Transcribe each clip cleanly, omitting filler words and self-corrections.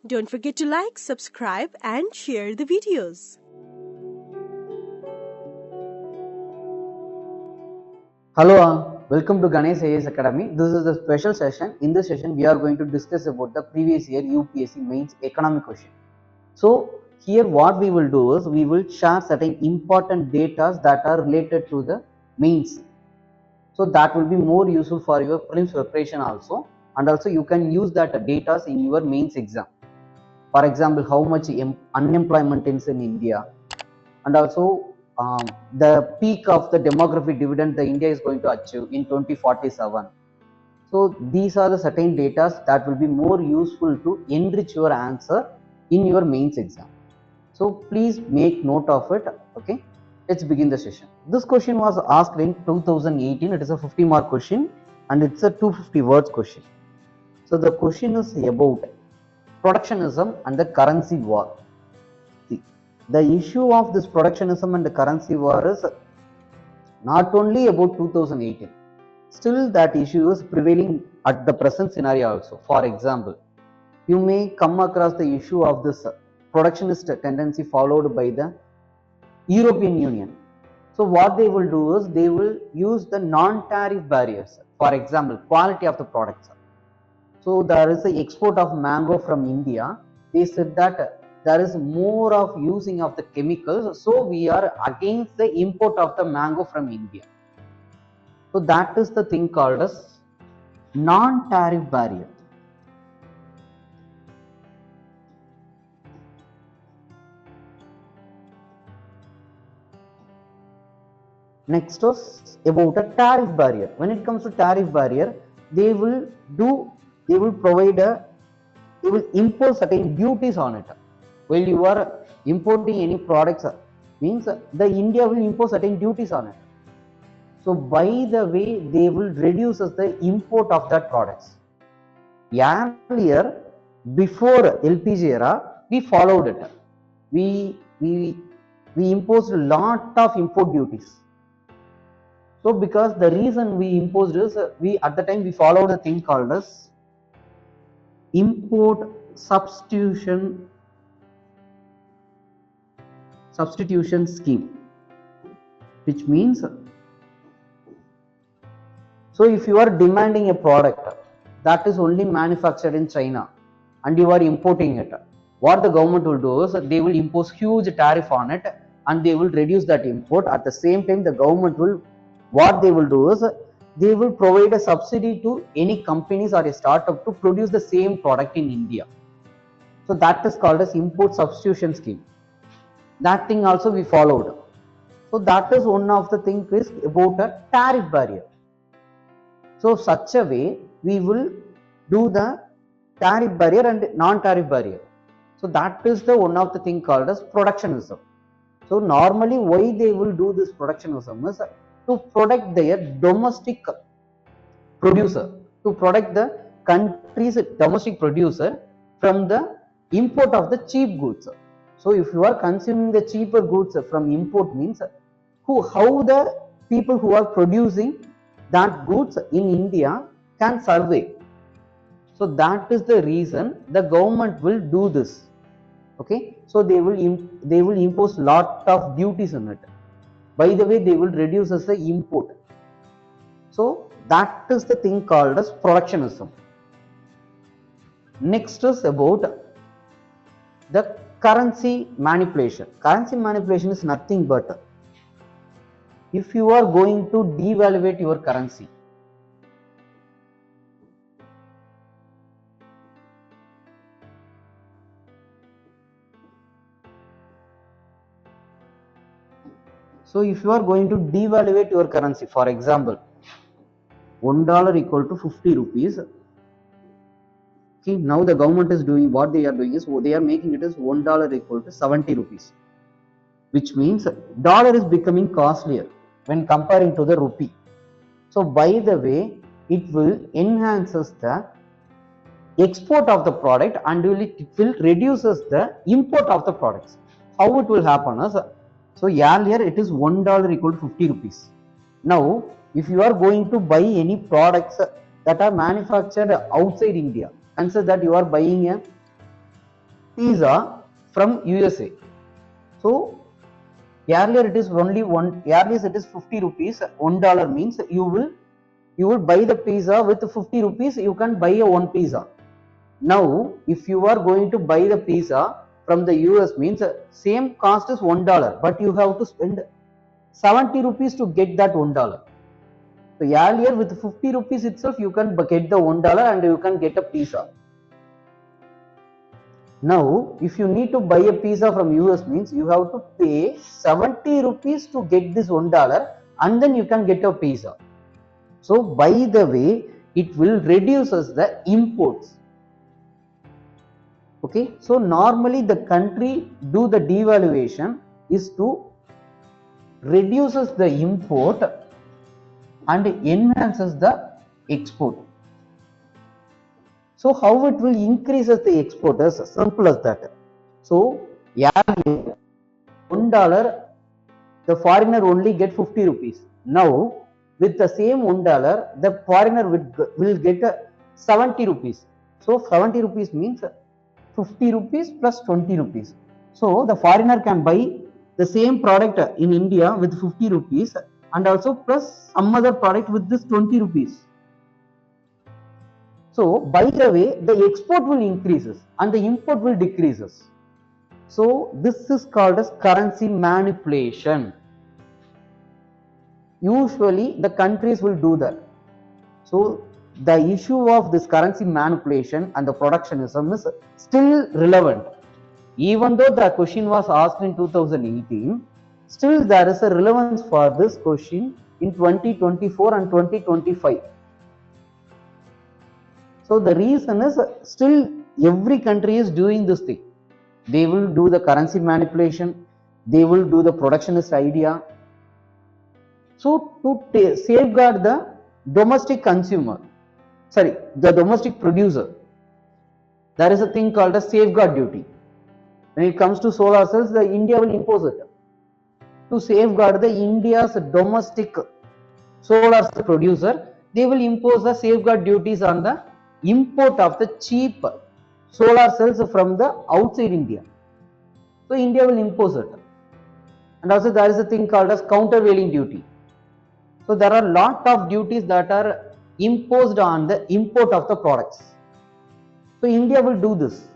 Don't forget to like, subscribe and share the videos. Hello all, welcome to Ganesh IAS Academy. This is the special session. In this session, we are going to discuss about the previous year UPSC Mains economic question. So here what we will do is, we will share certain important data that are related to the mains. So that will be more useful for your prelims preparation also, and also you can use that data in your mains exam. For example, how much unemployment is in India, and also the peak of the demographic dividend the India is going to achieve in 2047. So these are the certain data that will be more useful to enrich your answer in your mains exam. So please make note of it. Okay, let's begin the session. This question was asked in 2018. It is a 50-mark question and it's a 250 words question. So the question is about protectionism and the currency war. The issue of this protectionism and the currency war is not only about 2018. Still that issue is prevailing at the present scenario also. For example, you may come across the issue of this protectionist tendency followed by the European Union. So what they will do is, they will use the non-tariff barriers. For example, quality of the products. So there is the export of mango from India. They said that there is more of using of the chemicals, so we are against the import of the mango from India. So that is the thing called as non-tariff barrier. Next is about a tariff barrier. When it comes to tariff barrier, they will impose certain duties on it. While you are importing any products, means the India will impose certain duties on it. So by the way, they will reduce the import of that products. Earlier, before LPG era, we followed it. We imposed a lot of import duties. So because the reason we imposed is, at the time we followed a thing called as import substitution scheme, which means, so if you are demanding a product that is only manufactured in China and you are importing it, what the government will do is, they will impose huge tariff on it and they will reduce that import. At the same time, the government will, what they will do is, they will provide a subsidy to any companies or a startup to produce the same product in India. So that is called as import substitution scheme. That thing also we followed. So that is one of the things is about a tariff barrier. So such a way we will do the tariff barrier and non-tariff barrier. So that is the one of the thing called as protectionism. So normally why they will do this protectionism is to protect their domestic producer, to protect the country's domestic producer from the import of the cheap goods. So if you are consuming the cheaper goods from import, means how the people who are producing that goods in India can survive. So that is the reason the government will do this. Okay, so they will impose lot of duties on it. By the way, they will reduce as the import. So that is the thing called as protectionism. Next is about the currency manipulation. Currency manipulation is nothing but, if you are going to devaluate your currency, so if you are going to devaluate your currency, for example, $1 equal to 50 rupees. Okay, now the government is doing, what they are doing is, they are making it as $1 equal to 70 rupees, which means dollar is becoming costlier when comparing to the rupee. So by the way, it will enhances the export of the product and it will reduces the import of the products. How it will happen is, so earlier it is $1 equal to 50 rupees. Now if you are going to buy any products that are manufactured outside India, consider that you are buying a pizza from USA. So earlier it is only earlier it is 50 rupees. $1 means you will buy the pizza with 50 rupees. You can buy a one pizza. Now if you are going to buy the pizza from the US means same cost is $1, but you have to spend 70 rupees to get that $1. So earlier with 50 rupees itself you can get the $1 and you can get a pizza. Now if you need to buy a pizza from US means you have to pay 70 rupees to get this $1 and then you can get a pizza. So by the way, it will reduces the imports. Okay, so normally the country do the devaluation is to reduces the import and enhances the export. So how it will increases the export is simple as that. So earlier $1 the foreigner only get 50 rupees. Now with the same $1 the foreigner will get 70 rupees. So 70 rupees means 50 rupees plus 20 rupees. So the foreigner can buy the same product in India with 50 rupees and also plus some other product with this 20 rupees. So by the way, the export will increases and the import will decreases. So this is called as currency manipulation. Usually the countries will do that. So the issue of this currency manipulation and the protectionism is still relevant. Even though the question was asked in 2018, still there is a relevance for this question in 2024 and 2025. So the reason is still every country is doing this thing. They will do the currency manipulation, they will do the protectionist idea. So to safeguard the domestic consumer, the domestic producer, there is a thing called a safeguard duty. When it comes to solar cells, the India will impose it. To safeguard the India's domestic solar cell producer, they will impose the safeguard duties on the import of the cheap solar cells from the outside India. So India will impose it. And also there is a thing called as countervailing duty. So there are a lot of duties that are imposed on the import of the products. So India will do this.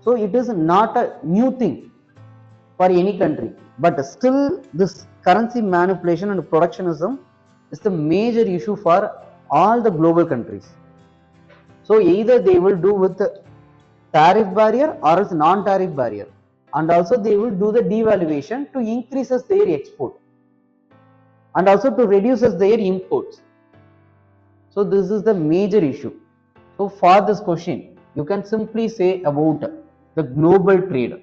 So it is not a new thing for any country, but still this currency manipulation and protectionism is the major issue for all the global countries. So either they will do with tariff barrier or else non-tariff barrier, and also they will do the devaluation to increases their export and also to reduces their imports. So this is the major issue. So for this question, you can simply say about the global trade.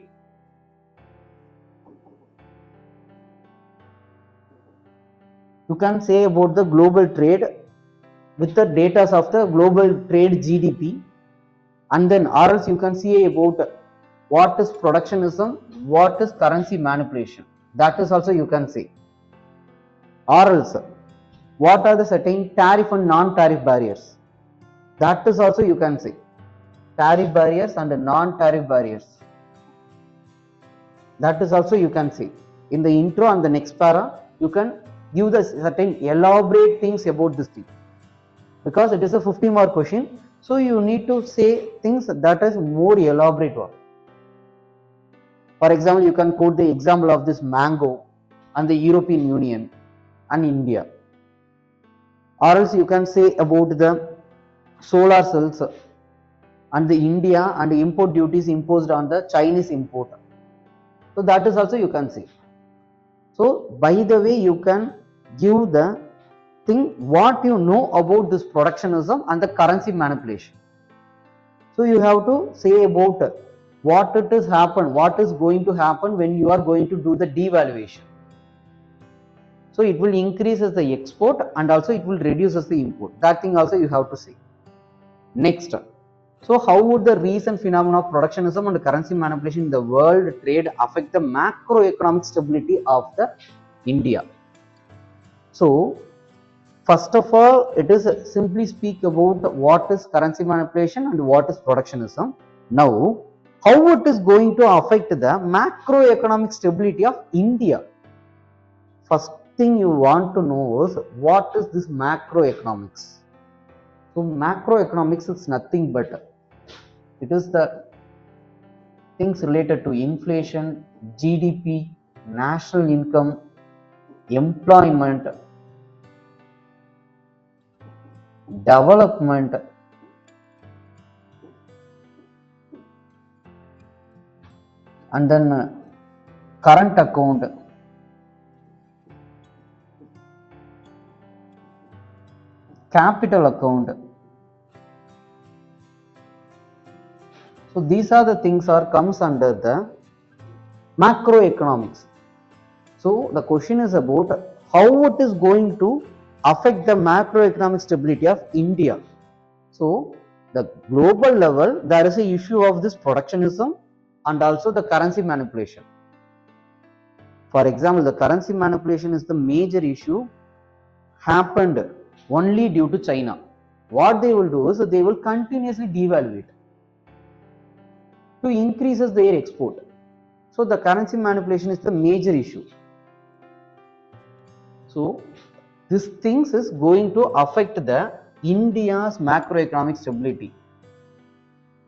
You can say about the global trade with the data of the global trade GDP, and then or else you can see about what is protectionism, what is currency manipulation. That is also you can say. Or else what are the certain tariff and non-tariff barriers. That is also you can say. Tariff barriers and non-tariff barriers. That is also you can say. In the intro and the next para, you can give the certain elaborate things about this thing. Because it is a 50-mark question, so you need to say things that is more elaborate one. For example, you can quote the example of this mango and the European Union and India. Or else you can say about the solar cells and the India and the import duties imposed on the Chinese import. So that is also you can say. So by the way, you can give the thing what you know about this protectionism and the currency manipulation. So you have to say about what it is happen, what is going to happen when you are going to do the devaluation. So it will increases the export and also it will reduces the import. That thing also you have to say. Next, so how would the recent phenomena of protectionism and currency manipulation in the world trade affect the macroeconomic stability of the India? So first of all, it is simply speak about what is currency manipulation and what is protectionism. Now how it is going to affect the macroeconomic stability of India. First thing you want to know is what is this macroeconomics. So macroeconomics is nothing but it is the things related to inflation, GDP, national income, employment, development, and then current account, capital account. So these are the things are comes under the macroeconomics. So the question is about how it is going to affect the macroeconomic stability of India. So the global level, there is a issue of this protectionism and also the currency manipulation. For example, the currency manipulation is the major issue happened only due to China. What they will do is they will continuously devalue to increases their export. So the currency manipulation is the major issue. So this things is going to affect the India's macroeconomic stability.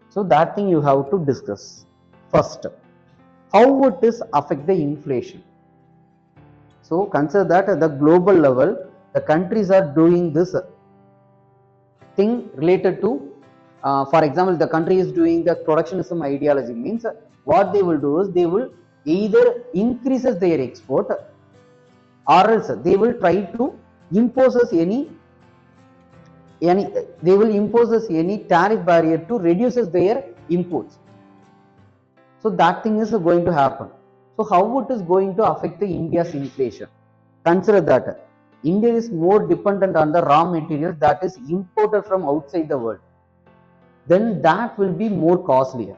So that thing you have to discuss. First, how it is affect the inflation. So consider that at the global level, the countries are doing this thing related to, for example, the country is doing the protectionism ideology, means what they will do is they will either increases their export or else they will try to impose us any tariff barrier to reduces their imports. So that thing is going to happen. So how it is going to affect the India's inflation? Consider that India is more dependent on the raw materials that is imported from outside the world. Then that will be more costlier,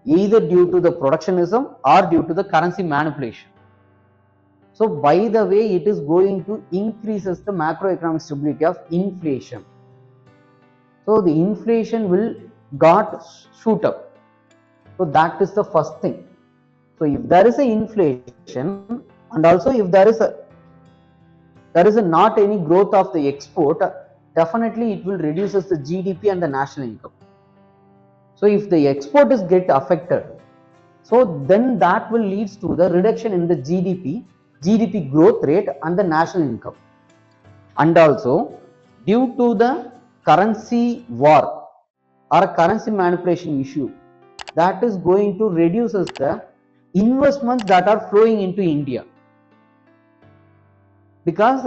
either due to the protectionism or due to the currency manipulation. So by the way, it is going to increases the macroeconomic stability of inflation. So the inflation will got shoot up. So that is the first thing. So if there is a inflation and also if there is a not any growth of the export, definitely it will reduces the GDP and the national income. So if the export is get affected, so then that will leads to the reduction in the GDP growth rate and the national income. And also due to the currency war or currency manipulation issue, that is going to reduces the investments that are flowing into India, because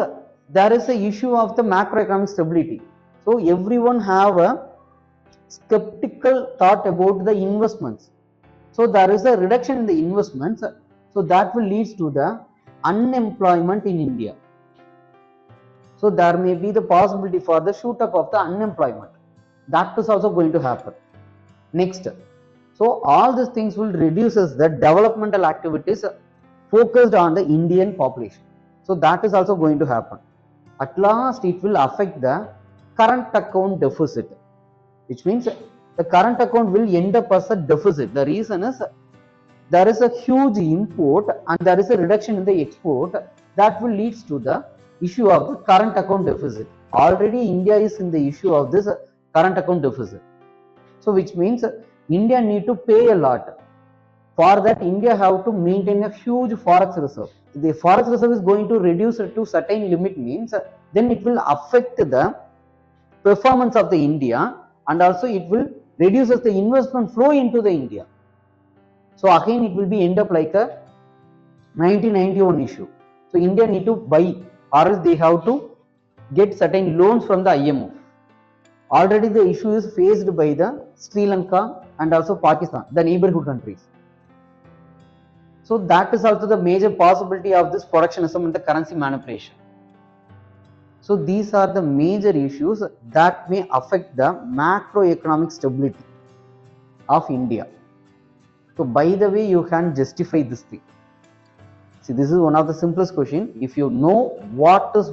there is a issue of the macroeconomic stability. So everyone have a skeptical thought about the investments. So there is a reduction in the investments. So that will lead to the unemployment in India. So there may be the possibility for the shoot up of the unemployment. That is also going to happen. Next, so all these things will reduces the developmental activities focused on the Indian population. So that is also going to happen. At last, it will affect the current account deficit, which means the current account will end up as a deficit. The reason is there is a huge import and there is a reduction in the export, that will lead to the issue of the current account deficit. Already India is in the issue of this current account deficit. So which means India need to pay a lot. For that, India have to maintain a huge forex reserve. If the forex reserve is going to reduce it to certain limit, means then it will affect the performance of the India, and also it will reduces the investment flow into the India. So again it will be end up like a 1991 issue. So India need to buy, or else they have to get certain loans from the IMF. Already the issue is faced by the Sri Lanka and also Pakistan, the neighborhood countries. So that is also the major possibility of this protectionism and the currency manipulation. So these are the major issues that may affect the macroeconomic stability of India. So by the way, you can justify this thing. See, this is one of the simplest question. If you know what is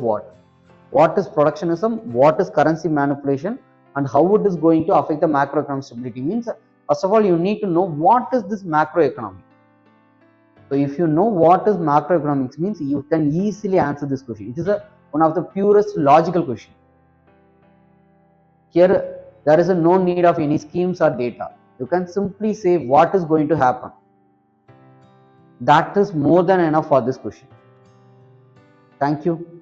protectionism, what is currency manipulation, and how it is going to affect the macroeconomic stability, means First of all, you need to know what is this macroeconomic. So if you know what is macroeconomics means, you can easily answer this question. It is one of the purest logical question. Here there is no need of any schemes or data. You can simply say what is going to happen. That is more than enough for this question. Thank you.